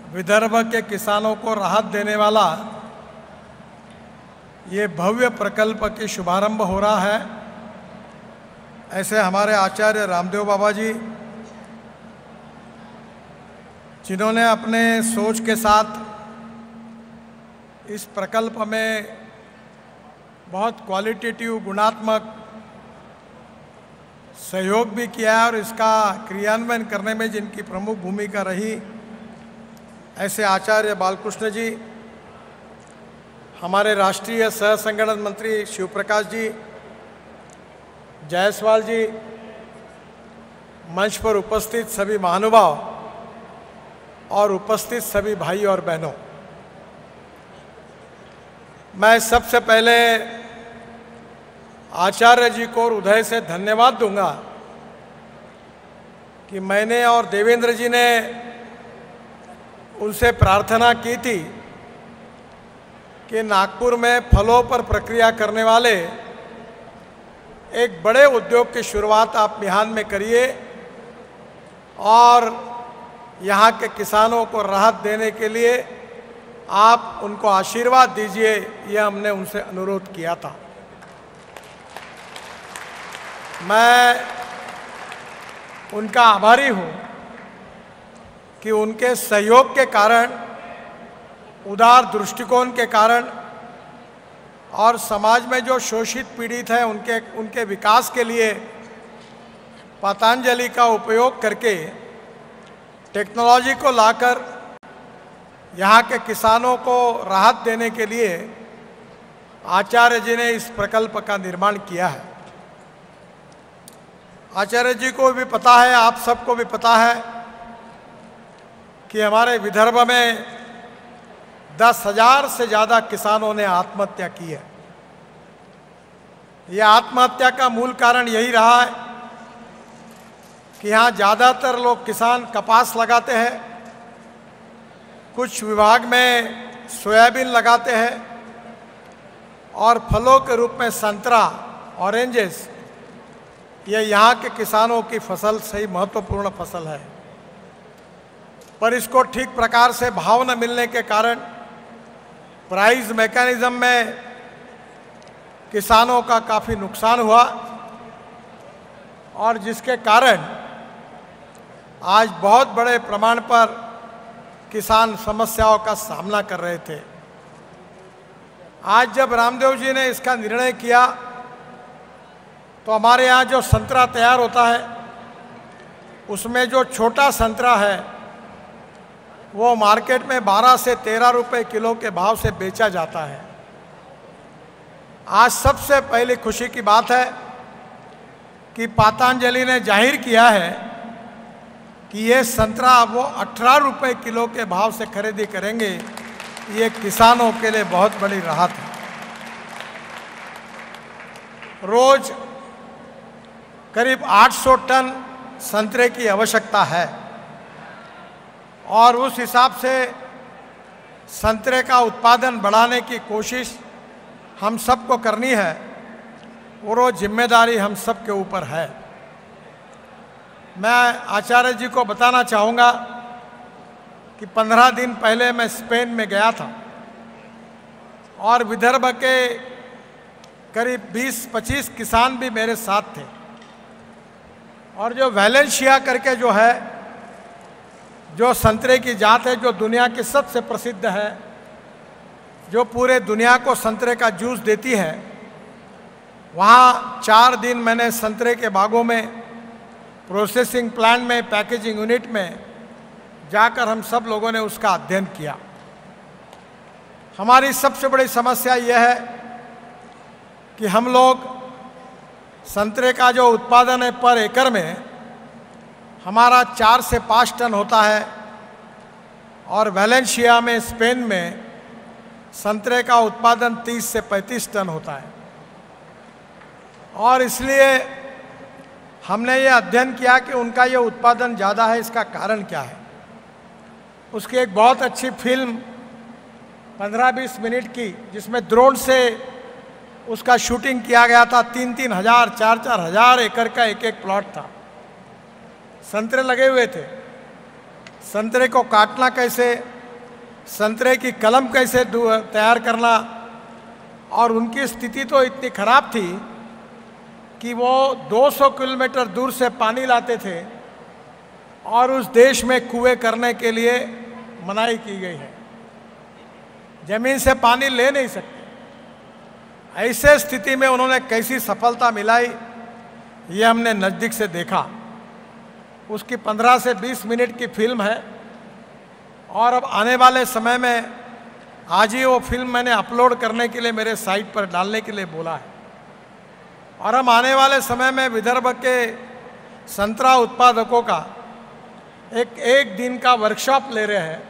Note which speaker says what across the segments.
Speaker 1: विदर्भ के किसानों को राहत देने वाला ये भव्य प्रकल्प की शुभारंभ हो रहा है। ऐसे हमारे आचार्य रामदेव बाबा जी, जिन्होंने अपने सोच के साथ इस प्रकल्प में बहुत क्वालिटेटिव गुणात्मक सहयोग भी किया है और इसका क्रियान्वयन करने में जिनकी प्रमुख भूमिका रही, ऐसे आचार्य बालकृष्ण जी, हमारे राष्ट्रीय सह संगठन मंत्री शिव प्रकाश जी, जायसवाल जी, मंच पर उपस्थित सभी महानुभाव और उपस्थित सभी भाई और बहनों, मैं सबसे पहले आचार्य जी को हृदय से धन्यवाद दूंगा कि मैंने और देवेंद्र जी ने उनसे प्रार्थना की थी कि नागपुर में फलों पर प्रक्रिया करने वाले एक बड़े उद्योग की शुरुआत आप बिहार में करिए और यहाँ के किसानों को राहत देने के लिए आप उनको आशीर्वाद दीजिए, यह हमने उनसे अनुरोध किया था। मैं उनका आभारी हूँ कि उनके सहयोग के कारण, उदार दृष्टिकोण के कारण और समाज में जो शोषित पीड़ित हैं उनके विकास के लिए पतंजलि का उपयोग करके टेक्नोलॉजी को लाकर यहाँ के किसानों को राहत देने के लिए आचार्य जी ने इस प्रकल्प का निर्माण किया है। आचार्य जी को भी पता है, आप सबको भी पता है कि हमारे विदर्भ में 10,000 से ज़्यादा किसानों ने आत्महत्या की है। यह आत्महत्या का मूल कारण यही रहा है कि यहाँ ज़्यादातर लोग किसान कपास लगाते हैं, कुछ विभाग में सोयाबीन लगाते हैं और फलों के रूप में संतरा, ऑरेंजेस, ये यहाँ के किसानों की फसल सही महत्वपूर्ण फसल है। पर इसको ठीक प्रकार से भाव न मिलने के कारण प्राइस मैकेनिज्म में किसानों का काफ़ी नुकसान हुआ और जिसके कारण आज बहुत बड़े प्रमाण पर किसान समस्याओं का सामना कर रहे थे। आज जब रामदेव जी ने इसका निर्णय किया तो हमारे यहाँ जो संतरा तैयार होता है उसमें जो छोटा संतरा है वो मार्केट में 12 से 13 रुपए किलो के भाव से बेचा जाता है। आज सबसे पहली खुशी की बात है कि पतंजलि ने जाहिर किया है कि ये संतरा वो 18 रुपए किलो के भाव से खरीदी करेंगे। ये किसानों के लिए बहुत बड़ी राहत है। रोज करीब 800 टन संतरे की आवश्यकता है और उस हिसाब से संतरे का उत्पादन बढ़ाने की कोशिश हम सबको करनी है और वो जिम्मेदारी हम सब के ऊपर है। मैं आचार्य जी को बताना चाहूँगा कि 15 दिन पहले मैं स्पेन में गया था और विदर्भ के करीब 20-25 किसान भी मेरे साथ थे और जो वैलेंशिया करके जो है, जो संतरे की जात है, जो दुनिया की सबसे प्रसिद्ध है, जो पूरे दुनिया को संतरे का जूस देती है, वहाँ 4 दिन मैंने संतरे के बागों में, प्रोसेसिंग प्लांट में, पैकेजिंग यूनिट में जाकर हम सब लोगों ने उसका अध्ययन किया। हमारी सबसे बड़ी समस्या यह है कि हम लोग संतरे का जो उत्पादन है पर एकड़ में हमारा 4 से 5 टन होता है और वैलेंशिया में, स्पेन में संतरे का उत्पादन 30 से 35 टन होता है। और इसलिए हमने ये अध्ययन किया कि उनका ये उत्पादन ज़्यादा है, इसका कारण क्या है। उसकी एक बहुत अच्छी फिल्म 15-20 मिनट की, जिसमें ड्रोन से उसका शूटिंग किया गया था। 3-3 हज़ार, 4-4 हज़ार एकड़ का एक प्लॉट था। संतरे लगे हुए थे, संतरे को काटना कैसे, संतरे की कलम कैसे तैयार करना, और उनकी स्थिति तो इतनी खराब थी कि वो 200 किलोमीटर दूर से पानी लाते थे और उस देश में कुएं करने के लिए मनाही की गई है, जमीन से पानी ले नहीं सकते। ऐसे स्थिति में उन्होंने कैसी सफलता मिलाई ये हमने नज़दीक से देखा। उसकी 15 से 20 मिनट की फिल्म है और अब आने वाले समय में आज ही वो फिल्म मैंने अपलोड करने के लिए मेरे साइट पर डालने के लिए बोला है। और हम आने वाले समय में विदर्भ के संतरा उत्पादकों का एक दिन का वर्कशॉप ले रहे हैं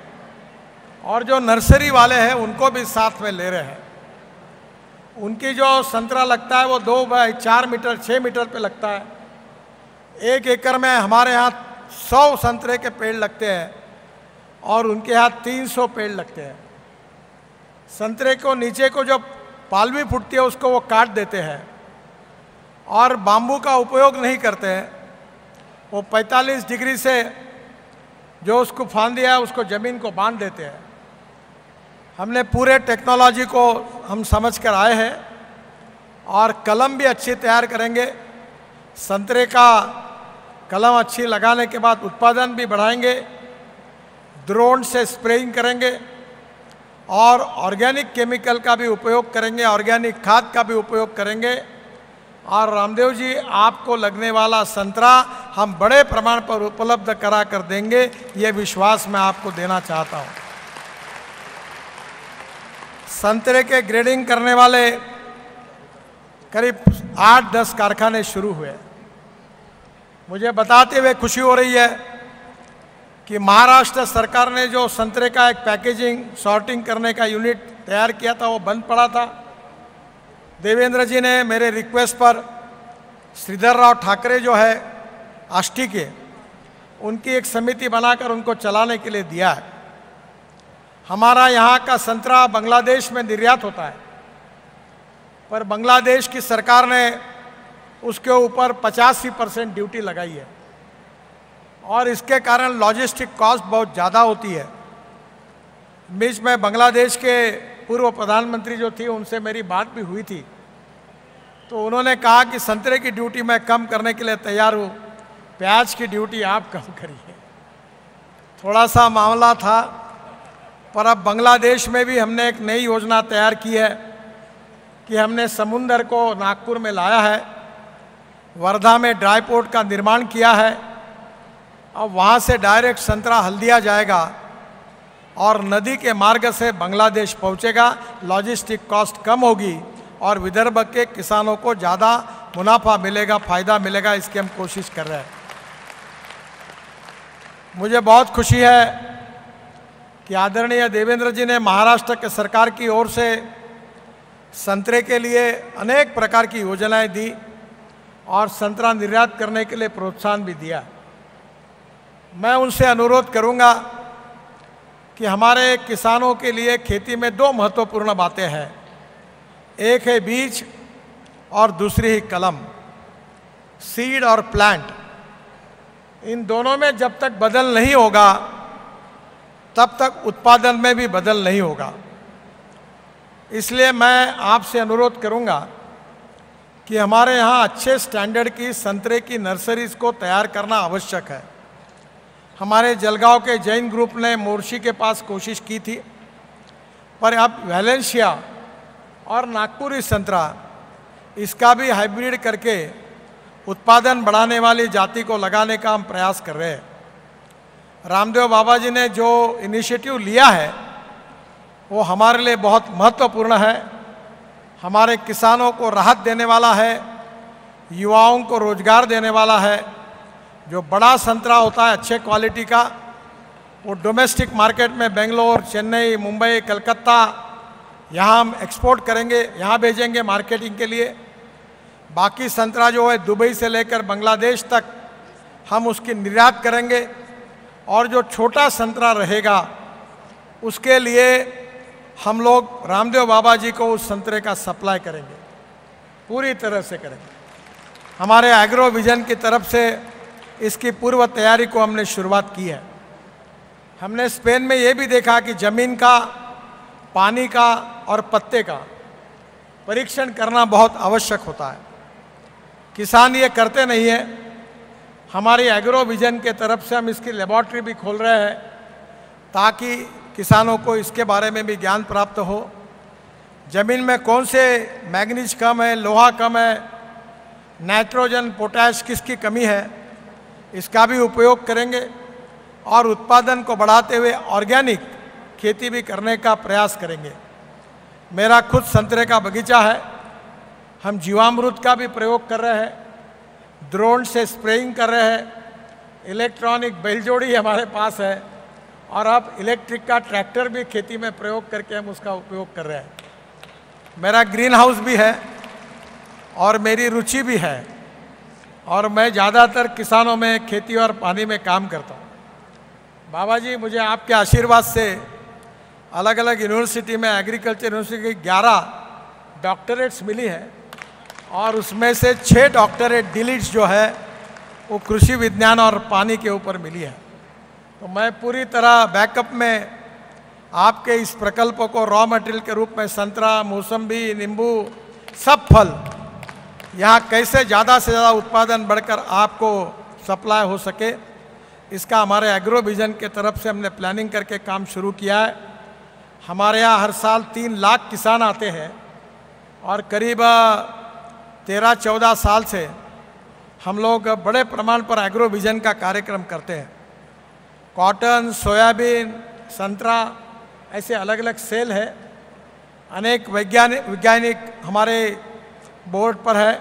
Speaker 1: और जो नर्सरी वाले हैं उनको भी साथ में ले रहे हैं। उनकी जो संतरा लगता है वो 2 बाय 4 मीटर 6 मीटर पे लगता है। 1 एकड़ में हमारे यहाँ 100 संतरे के पेड़ लगते हैं और उनके यहाँ 300 पेड़ लगते हैं। संतरे को नीचे को जो पालवी फूटती है उसको वो काट देते हैं और बाम्बू का उपयोग नहीं करते हैं। वो 45 डिग्री से जो उसको फांदी है उसको ज़मीन को बांध देते हैं। हमने पूरे टेक्नोलॉजी को हम समझ कर आए हैं और कलम भी अच्छी तैयार करेंगे। संतरे का कलम अच्छी लगाने के बाद उत्पादन भी बढ़ाएंगे, ड्रोन से स्प्रेइंग करेंगे और ऑर्गेनिक केमिकल का भी उपयोग करेंगे, ऑर्गेनिक खाद का भी उपयोग करेंगे। और रामदेव जी, आपको लगने वाला संतरा हम बड़े प्रमाण पर उपलब्ध करा कर देंगे, ये विश्वास मैं आपको देना चाहता हूँ। संतरे के ग्रेडिंग करने वाले करीब 8-10 कारखाने शुरू हुए। मुझे बताते हुए खुशी हो रही है कि महाराष्ट्र सरकार ने जो संतरे का एक पैकेजिंग सॉर्टिंग करने का यूनिट तैयार किया था वो बंद पड़ा था। देवेंद्र जी ने मेरे रिक्वेस्ट पर श्रीधर राव ठाकरे जो है आष्टी के, उनकी एक समिति बनाकर उनको चलाने के लिए दिया है। हमारा यहाँ का संतरा बांग्लादेश में निर्यात होता है, पर बांग्लादेश की सरकार ने उसके ऊपर 85% ड्यूटी लगाई है और इसके कारण लॉजिस्टिक कॉस्ट बहुत ज़्यादा होती है। बीच में बांग्लादेश के पूर्व प्रधानमंत्री जो थी उनसे मेरी बात भी हुई थी, तो उन्होंने कहा कि संतरे की ड्यूटी मैं कम करने के लिए तैयार हूँ, प्याज की ड्यूटी आप कम करिए। थोड़ा सा मामला था, पर अब बांग्लादेश में भी हमने एक नई योजना तैयार की है कि हमने समुंदर को नागपुर में लाया है, वर्धा में ड्राई पोर्ट का निर्माण किया है। अब वहाँ से डायरेक्ट संतरा हल्दिया जाएगा और नदी के मार्ग से बांग्लादेश पहुँचेगा। लॉजिस्टिक कॉस्ट कम होगी और विदर्भ के किसानों को ज़्यादा मुनाफा मिलेगा, फ़ायदा मिलेगा। इसकी हम कोशिश कर रहे हैं। मुझे बहुत खुशी है कि आदरणीय देवेंद्र जी ने महाराष्ट्र के सरकार की ओर से संतरे के लिए अनेक प्रकार की योजनाएं दी और संतरा निर्यात करने के लिए प्रोत्साहन भी दिया। मैं उनसे अनुरोध करूंगा कि हमारे किसानों के लिए खेती में 2 महत्वपूर्ण बातें हैं, एक है बीज और दूसरी है कलम, सीड और प्लांट। इन दोनों में जब तक बदल नहीं होगा तब तक उत्पादन में भी बदल नहीं होगा। इसलिए मैं आपसे अनुरोध करूंगा कि हमारे यहाँ अच्छे स्टैंडर्ड की संतरे की नर्सरीज को तैयार करना आवश्यक है। हमारे जलगांव के जैन ग्रुप ने मोर्शी के पास कोशिश की थी, पर अब वैलेंशिया और नागपुरी संतरा इसका भी हाइब्रिड करके उत्पादन बढ़ाने वाली जाति को लगाने का हम प्रयास कर रहे हैं। रामदेव बाबा जी ने जो इनिशिएटिव लिया है वो हमारे लिए बहुत महत्वपूर्ण है। हमारे किसानों को राहत देने वाला है, युवाओं को रोजगार देने वाला है। जो बड़ा संतरा होता है अच्छे क्वालिटी का, वो डोमेस्टिक मार्केट में बेंगलोर, चेन्नई, मुंबई, कलकत्ता यहाँ हम एक्सपोर्ट करेंगे, यहाँ भेजेंगे मार्केटिंग के लिए। बाकी संतरा जो है दुबई से लेकर बांग्लादेश तक हम उसकी निर्यात करेंगे और जो छोटा संतरा रहेगा उसके लिए हम लोग रामदेव बाबा जी को उस संतरे का सप्लाई करेंगे, पूरी तरह से करेंगे। हमारे एग्रो विजन की तरफ से इसकी पूर्व तैयारी को हमने शुरुआत की है। हमने स्पेन में ये भी देखा कि जमीन का, पानी का और पत्ते का परीक्षण करना बहुत आवश्यक होता है। किसान ये करते नहीं है। हमारी एग्रो विजन के तरफ से हम इसकी लेबॉर्ट्री भी खोल रहे हैं ताकि किसानों को इसके बारे में भी ज्ञान प्राप्त हो। ज़मीन में कौन से मैग्नीज कम है, लोहा कम है, नाइट्रोजन, पोटैश किसकी कमी है, इसका भी उपयोग करेंगे और उत्पादन को बढ़ाते हुए ऑर्गेनिक खेती भी करने का प्रयास करेंगे। मेरा खुद संतरे का बगीचा है। हम जीवामृत का भी प्रयोग कर रहे हैं, ड्रोन से स्प्रेइंग कर रहे हैं, इलेक्ट्रॉनिक बैलजोड़ी हमारे पास है और अब इलेक्ट्रिक का ट्रैक्टर भी खेती में प्रयोग करके हम उसका उपयोग कर रहे हैं। मेरा ग्रीन हाउस भी है और मेरी रुचि भी है और मैं ज़्यादातर किसानों में, खेती और पानी में काम करता हूँ। बाबा जी, मुझे आपके आशीर्वाद से अलग अलग यूनिवर्सिटी में, एग्रीकल्चर यूनिवर्सिटी की 11 डॉक्टरेट्स मिली हैं और उसमें से 6 डॉक्टरेट डिलीट्स जो है वो कृषि विज्ञान और पानी के ऊपर मिली है। तो मैं पूरी तरह बैकअप में आपके इस प्रकल्प को रॉ मटेरियल के रूप में संतरा, मौसम्बी, नींबू, सब फल यहाँ कैसे ज़्यादा से ज़्यादा उत्पादन बढ़कर आपको सप्लाई हो सके, इसका हमारे एग्रो विजन के तरफ से हमने प्लानिंग करके काम शुरू किया है। हमारे यहाँ हर साल 3 लाख किसान आते हैं और करीब 13-14 साल से हम लोग बड़े प्रमाण पर एग्रो विजन का कार्यक्रम करते हैं। कॉटन, सोयाबीन, संतरा, ऐसे अलग अलग सेल है। अनेक वैज्ञानिक हमारे बोर्ड पर है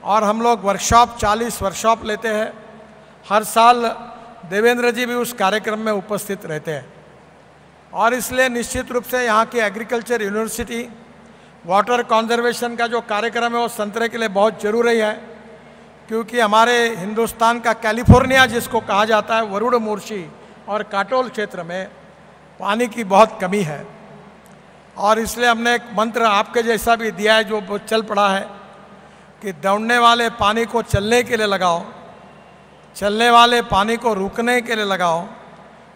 Speaker 1: और हम लोग वर्कशॉप, 40 वर्कशॉप लेते हैं। हर साल देवेंद्र जी भी उस कार्यक्रम में उपस्थित रहते हैं और इसलिए निश्चित रूप से यहाँ की एग्रीकल्चर यूनिवर्सिटी वाटर कंजर्वेशन का जो कार्यक्रम है वो संतरे के लिए बहुत ज़रूरी है, क्योंकि हमारे हिंदुस्तान का कैलिफोर्निया जिसको कहा जाता है, वरुण, मोर्शी और काटोल क्षेत्र में पानी की बहुत कमी है और इसलिए हमने एक मंत्र आपके जैसा भी दिया है जो चल पड़ा है कि दौड़ने वाले पानी को चलने के लिए लगाओ, चलने वाले पानी को रुकने के लिए लगाओ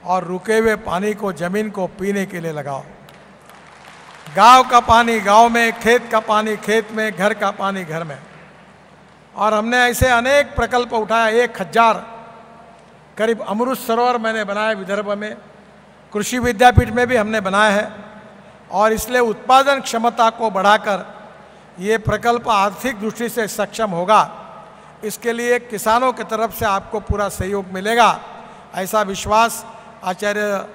Speaker 1: और रुके हुए पानी को ज़मीन को पीने के लिए लगाओ। गांव का पानी गांव में, खेत का पानी खेत में, घर का पानी घर में। और हमने ऐसे अनेक प्रकल्प उठाया। 1000 करीब अमृत सरोवर मैंने बनाया विदर्भ में, कृषि विद्यापीठ में भी हमने बनाया है और इसलिए उत्पादन क्षमता को बढ़ाकर ये प्रकल्प आर्थिक दृष्टि से सक्षम होगा। इसके लिए किसानों की तरफ से आपको पूरा सहयोग मिलेगा, ऐसा विश्वास आचार्य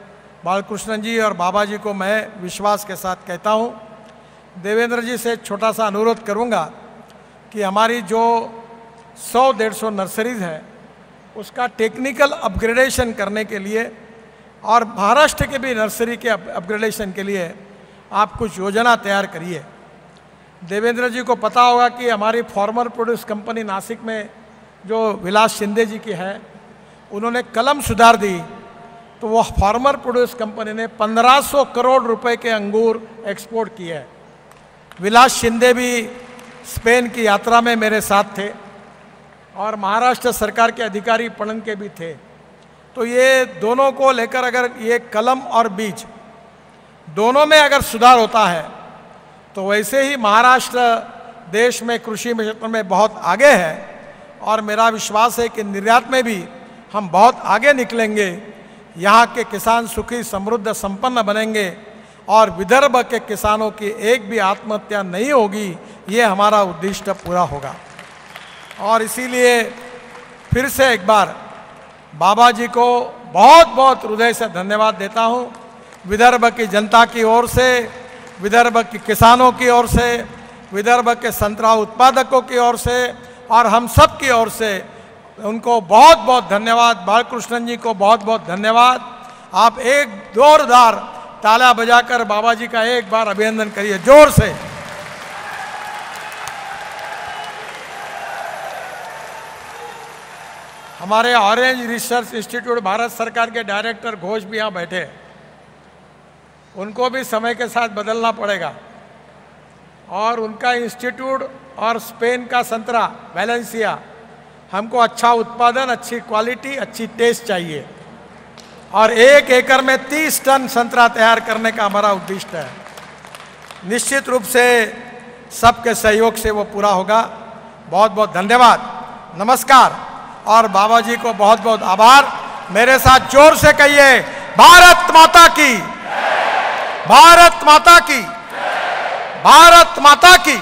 Speaker 1: बालकृष्णन जी और बाबा जी को मैं विश्वास के साथ कहता हूँ। देवेंद्र जी से छोटा सा अनुरोध करूँगा कि हमारी जो 100-150 नर्सरीज है उसका टेक्निकल अपग्रेडेशन करने के लिए और महाराष्ट्र के भी नर्सरी के अपग्रेडेशन के लिए आप कुछ योजना तैयार करिए। देवेंद्र जी को पता होगा कि हमारी फार्मर प्रोड्यूस कंपनी नासिक में जो विलास शिंदे जी की है, उन्होंने कलम सुधार दी तो वो फार्मर प्रोड्यूस कंपनी ने 1500 करोड़ रुपए के अंगूर एक्सपोर्ट किए हैं। विलास शिंदे भी स्पेन की यात्रा में मेरे साथ थे और महाराष्ट्र सरकार के अधिकारी पणन के भी थे। तो ये दोनों को लेकर अगर ये कलम और बीज दोनों में अगर सुधार होता है तो वैसे ही महाराष्ट्र देश में कृषि क्षेत्र में बहुत आगे है और मेरा विश्वास है कि निर्यात में भी हम बहुत आगे निकलेंगे। यहाँ के किसान सुखी, समृद्ध, संपन्न बनेंगे और विदर्भ के किसानों की एक भी आत्महत्या नहीं होगी। ये हमारा उद्देश्य पूरा होगा। और इसीलिए फिर से एक बार बाबा जी को बहुत बहुत हृदय से धन्यवाद देता हूँ। विदर्भ की जनता की ओर से, विदर्भ के किसानों की ओर से, विदर्भ के संतरा उत्पादकों की ओर से और हम सब की ओर से उनको बहुत बहुत धन्यवाद। बालकृष्णन जी को बहुत बहुत धन्यवाद। आप एक जोरदार तालियां बजाकर बाबा जी का एक बार अभिनंदन करिए जोर से। हमारे ऑरेंज रिसर्च इंस्टीट्यूट भारत सरकार के डायरेक्टर घोष भी यहाँ बैठे हैं। उनको भी समय के साथ बदलना पड़ेगा और उनका इंस्टीट्यूट और स्पेन का संतरा वैलेंसिया, हमको अच्छा उत्पादन, अच्छी क्वालिटी, अच्छी टेस्ट चाहिए। और 1 एकड़ में 30 टन संतरा तैयार करने का हमारा उद्देश्य है। निश्चित रूप से सबके सहयोग से वो पूरा होगा। बहुत बहुत धन्यवाद, नमस्कार और बाबा जी को बहुत बहुत आभार। मेरे साथ जोर से कहिए, भारत माता की, भारत माता की, भारत माता की।